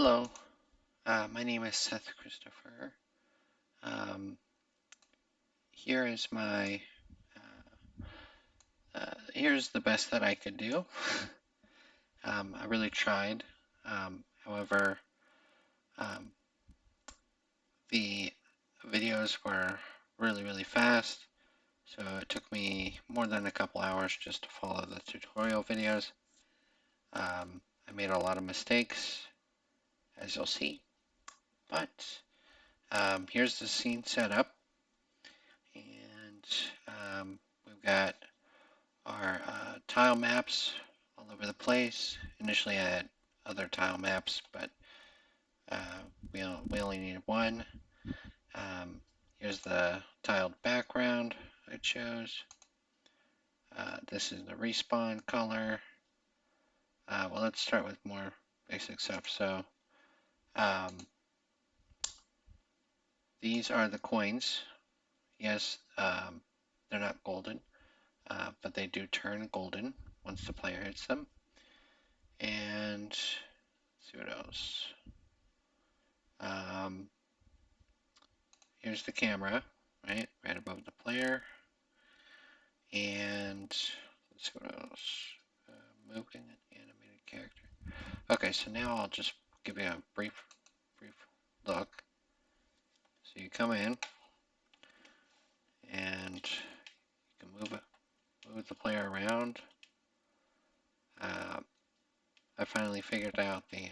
Hello, my name is Seth Christopher. Um, here is my, here's the best that I could do. I really tried. However, um, the videos were really fast, so it took me more than a couple hours just to follow the tutorial videos. I made a lot of mistakes, as you'll see, but here's the scene setup, and we've got our tile maps all over the place. Initially, I had other tile maps, but we only needed one. Here's the tiled background I chose. This is the respawn color. Well, let's start with more basic stuff. So um, these are the coins. Yes, they're not golden, but they do turn golden once the player hits them. And let's see what else. Um, Here's the camera, right above the player. And let's see what else. Moving an animated character. Okay, so now I'll just give you a brief look. So you come in and you can move the player around. I finally figured out the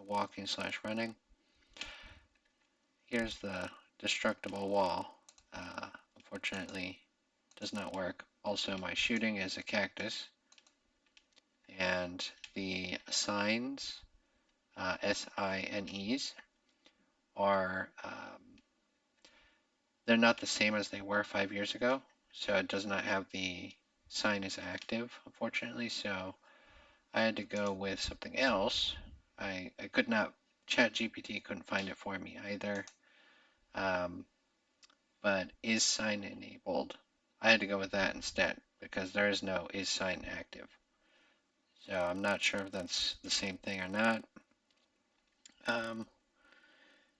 walking / running. Here's the destructible wall. Unfortunately, does not work. Also, my shooting is a cactus, and the signs, SINEs, are they're not the same as they were 5 years ago. So it does not have the sign is active, unfortunately. So I had to go with something else. I could not, ChatGPT couldn't find it for me either. But is sign enabled? I had to go with that instead because there is no is sign active. So I'm not sure if that's the same thing or not. Um,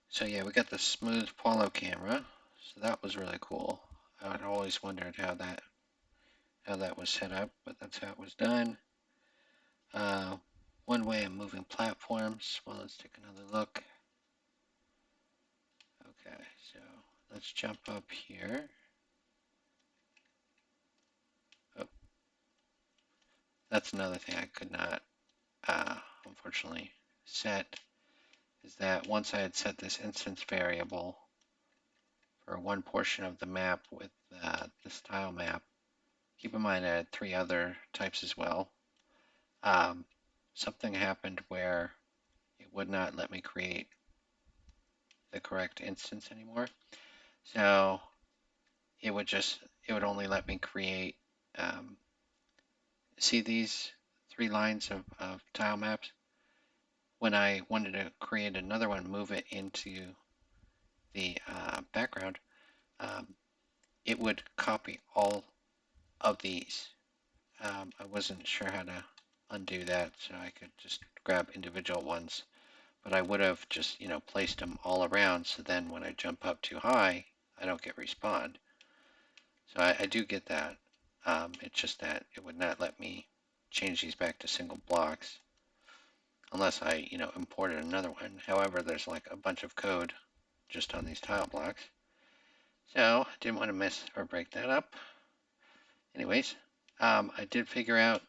so yeah, we got the smooth Polo camera. So that was really cool. I had always wondered how that was set up, but that's how it was done. Uh, One way of moving platforms. Well, let's take another look. Okay, so let's jump up here. Oh, that's another thing I could not, unfortunately, set. Is that once I had set this instance variable for one portion of the map with this tile map, keep in mind I had 3 other types as well. Something happened where it would not let me create the correct instance anymore. So it would only let me create, see these 3 lines of tile maps? When I wanted to create another one, move it into the background, it would copy all of these. I wasn't sure how to undo that, so I could just grab individual ones. But I would have just, placed them all around, so then when I jump up too high, I don't get respawned. So I do get that. It's just that it would not let me change these back to single blocks unless I, imported another one. However, there's like a bunch of code just on these tile blocks. So I didn't want to miss or break that up. Anyways, I did figure out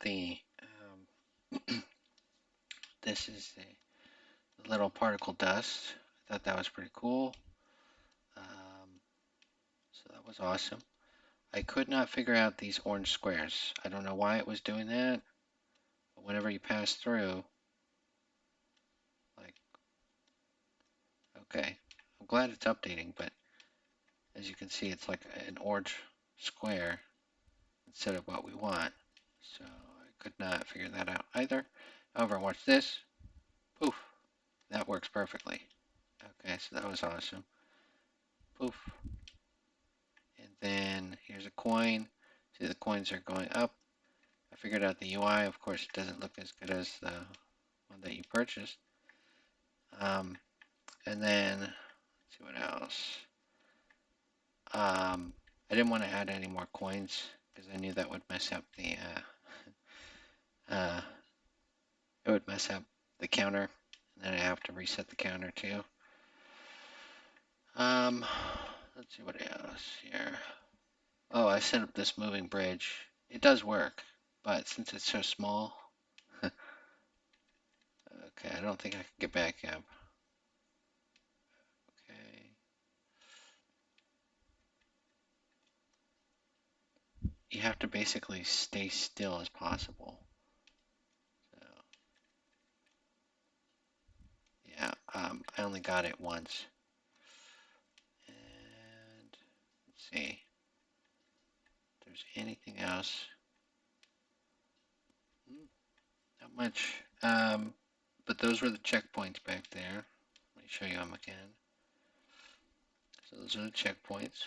this is the little particle dust. I thought that was pretty cool. So that was awesome. I could not figure out these orange squares. I don't know why it was doing that, but whenever you pass through, like, okay, I'm glad it's updating, but as you can see, it's like an orange square instead of what we want. So I could not figure that out either. However, watch this. Poof, that works perfectly. Okay, so that was awesome. Poof. And then here's a coin. See, the coins are going up. I figured out the UI. Of course, it doesn't look as good as the one that you purchased. And then, let's see what else. I didn't want to add any more coins because I knew that would mess up the uh, it would mess up the counter, and then I have to reset the counter too. Um, let's see what else here. Oh, I set up this moving bridge. It does work, but since it's so small, okay, I don't think I can get back up. Okay. You have to basically stay still as possible. So, yeah, I only got it once. And let's see if there's anything else. Not much. But those were the checkpoints back there. Let me show you them again. So those are the checkpoints.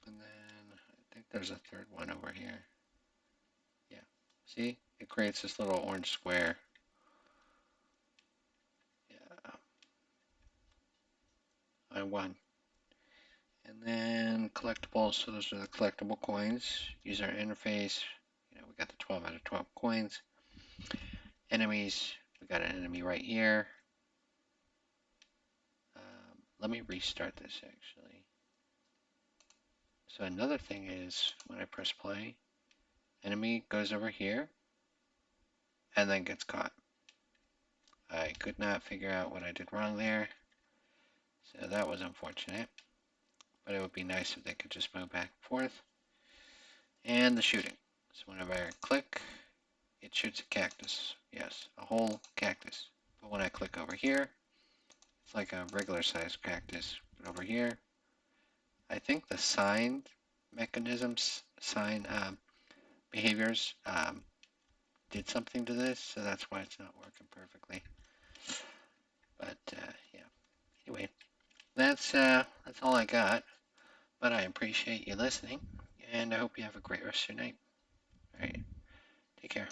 And then I think there's a third one over here. Yeah. See? It creates this little orange square. Yeah. I won. And then collectibles. So those are the collectible coins. User interface. You know, we got the 12 out of 12 coins. Enemies. We got an enemy right here. Let me restart this actually. So another thing is when I press play, enemy goes over here and then gets caught. I could not figure out what I did wrong there. So that was unfortunate. But it would be nice if they could just move back and forth. And the shooting. So whenever I click, it shoots a cactus. Yes, a whole cactus. But when I click over here, it's like a regular sized cactus. But over here, I think the sign mechanisms, sign behaviors did something to this, so that's why it's not working perfectly. But yeah. Anyway, that's all I got. But I appreciate you listening, and I hope you have a great rest of your night. All right, take care.